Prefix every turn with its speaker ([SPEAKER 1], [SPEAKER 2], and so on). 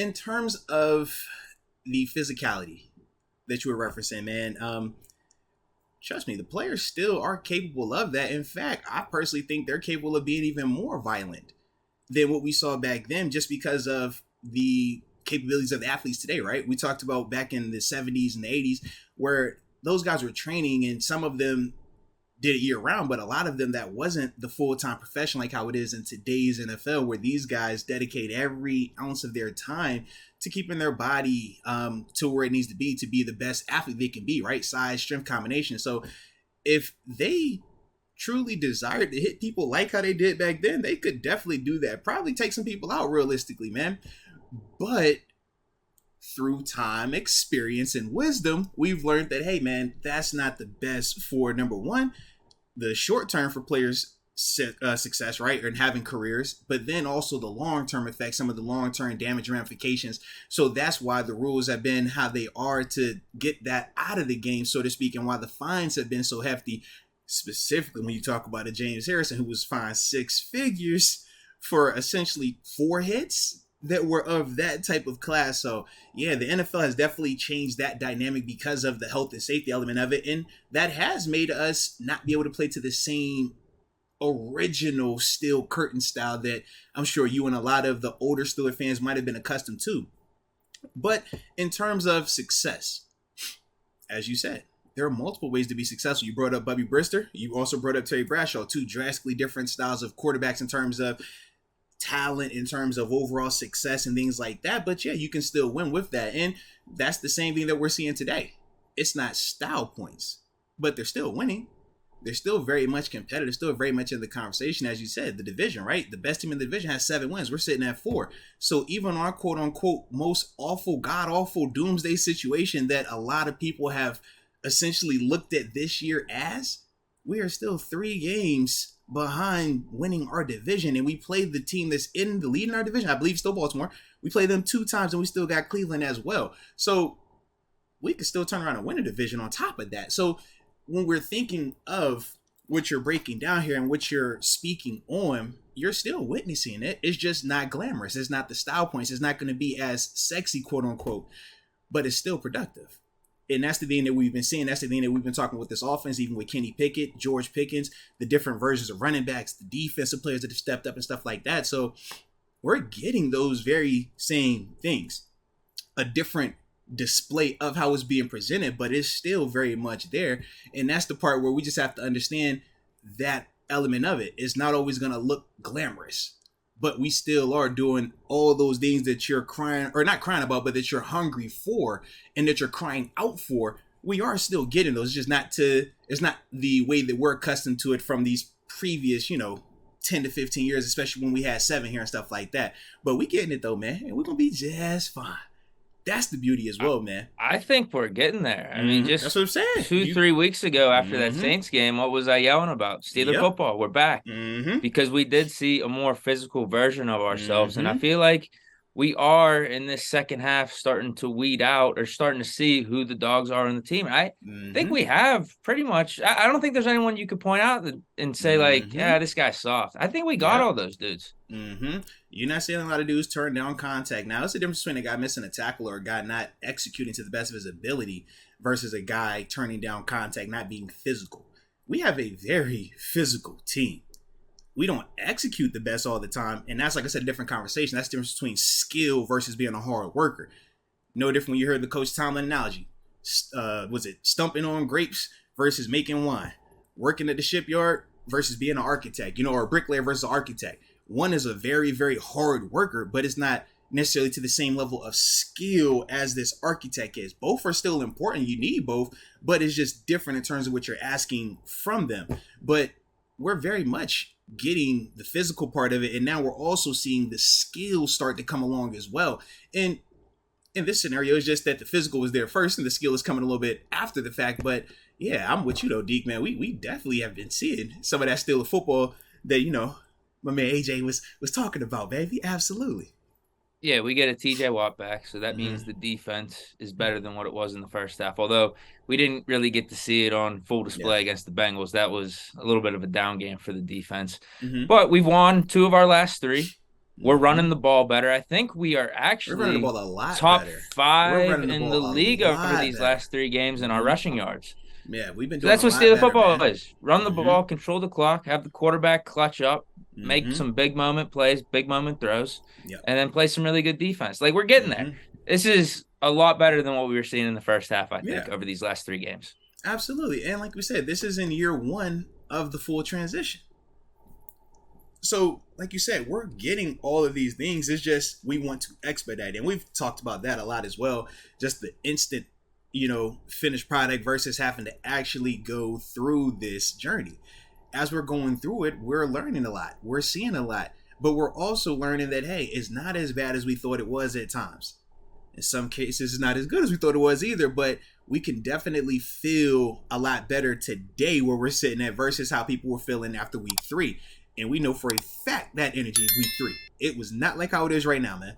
[SPEAKER 1] in terms of the physicality that you were referencing, man, trust me, the players still are capable of that. In fact, I personally think they're capable of being even more violent than what we saw back then, just because of the capabilities of the athletes today, right? We talked about back in the 70s and the 80s where those guys were training, and some of them did it year round, but a lot of them that wasn't the full-time profession like how it is in today's NFL, where these guys dedicate every ounce of their time to keeping their body to where it needs to be the best athlete they can be, right? Size, strength combination. So if they truly desired to hit people like how they did back then, they could definitely do that. Probably take some people out realistically, man. But through time, experience, and wisdom, we've learned that, hey, man, that's not the best for, number one, the short term for players' success, right, and having careers, but then also the long-term effects, some of the long-term damage ramifications. So that's why the rules have been how they are to get that out of the game, so to speak, and why the fines have been so hefty, specifically when you talk about a James Harrison who was fined 6 figures for essentially 4 hits that were of that type of class. So yeah, the NFL has definitely changed that dynamic because of the health and safety element of it, and that has made us not be able to play to the same original steel curtain style that I'm sure you and a lot of the older Steeler fans might have been accustomed to. But in terms of success, as you said, there are multiple ways to be successful. You brought up Bubby Brister. You also brought up Terry Bradshaw, 2 drastically different styles of quarterbacks in terms of talent, in terms of overall success and things like that. But yeah, you can still win with that. And that's the same thing that we're seeing today. It's not style points, but they're still winning. They're still very much competitive, still very much in the conversation. As you said, the division, right? The best team in the division has 7 wins. We're sitting at 4. So even our quote unquote most awful, god awful doomsday situation that a lot of people have essentially looked at this year as, we are still 3 games behind winning our division, and we played the team that's in the lead in our division. I believe still Baltimore. We played them 2 times, and we still got Cleveland as well. So we could still turn around and win a division on top of that. So when we're thinking of what you're breaking down here and what you're speaking on, you're still witnessing it. It's just not glamorous. It's not the style points. It's not going to be as sexy, quote unquote, but it's still productive. And that's the thing that we've been seeing. That's the thing that we've been talking with this offense, even with Kenny Pickett, George Pickens, the different versions of running backs, the defensive players that have stepped up and stuff like that. So we're getting those very same things. A different display of how it's being presented, but it's still very much there. And that's the part where we just have to understand that element of it. It's not always going to look glamorous, but we still are doing all those things that you're crying, or not crying about, but that you're hungry for and that you're crying out for. We are still getting those. It's just not it's not the way that we're accustomed to it from these previous, 10 to 15 years, especially when we had 7 here and stuff like that. But we getting it though, man. And we're going to be just fine. That's the beauty as well, man.
[SPEAKER 2] I think we're getting there. I mean, just
[SPEAKER 1] that's what I'm saying.
[SPEAKER 2] 3 weeks ago after that Saints game, what was I yelling about? Steeler football. We're back. Because we did see a more physical version of ourselves. And I feel like we are in this second half starting to weed out or starting to see who the dogs are in the team. I think we have pretty much. I don't think there's anyone you could point out and say like, yeah, this guy's soft. I think we got all those dudes.
[SPEAKER 1] You're not seeing a lot of dudes turn down contact. Now, it's the difference between a guy missing a tackle or a guy not executing to the best of his ability versus a guy turning down contact, not being physical. We have a very physical team. We don't execute the best all the time. And that's, like I said, a different conversation. That's the difference between skill versus being a hard worker. No different when you heard the Coach Tomlin analogy. Was it stumping on grapes versus making wine? Working at the shipyard versus being an architect, or a bricklayer versus an architect. One is a very, very hard worker, but it's not necessarily to the same level of skill as this architect is. Both are still important. You need both, but it's just different in terms of what you're asking from them. But we're very much getting the physical part of it, and now we're also seeing the skill start to come along as well. And in this scenario, it's just that the physical was there first and the skill is coming a little bit after the fact. But yeah, I'm with you though, Deke, man. We definitely have been seeing some of that style of football that, my man AJ was talking about, baby. Absolutely.
[SPEAKER 2] Yeah, we get a TJ Watt back, so that means the defense is better than what it was in the first half. Although we didn't really get to see it on full display against the Bengals. That was a little bit of a down game for the defense. But we've won 2 of our last 3. We're running the ball better. I think we are actually
[SPEAKER 1] we're running the ball a lot
[SPEAKER 2] top
[SPEAKER 1] better.
[SPEAKER 2] 5 in the league over these
[SPEAKER 1] better.
[SPEAKER 2] last 3 games in our rushing yards.
[SPEAKER 1] Yeah, we've been
[SPEAKER 2] So
[SPEAKER 1] doing
[SPEAKER 2] that's
[SPEAKER 1] a
[SPEAKER 2] what
[SPEAKER 1] lot
[SPEAKER 2] Steelers
[SPEAKER 1] better,
[SPEAKER 2] football
[SPEAKER 1] man.
[SPEAKER 2] is. Run the ball, control the clock, have the quarterback clutch up, make some big moment plays, big moment throws, and then play some really good defense. Like, we're getting there. This is a lot better than what we were seeing in the first half, I think, over these last 3 games.
[SPEAKER 1] Absolutely. And like we said, this is in year 1 of the full transition. So, like you said, we're getting all of these things. It's just we want to expedite. And we've talked about that a lot as well. Just the instant, finished product versus having to actually go through this journey. As we're going through it, we're learning a lot. We're seeing a lot. But we're also learning that, hey, it's not as bad as we thought it was at times. In some cases, it's not as good as we thought it was either. But we can definitely feel a lot better today where we're sitting at versus how people were feeling after week 3. And we know for a fact that energy week 3. It was not like how it is right now, man.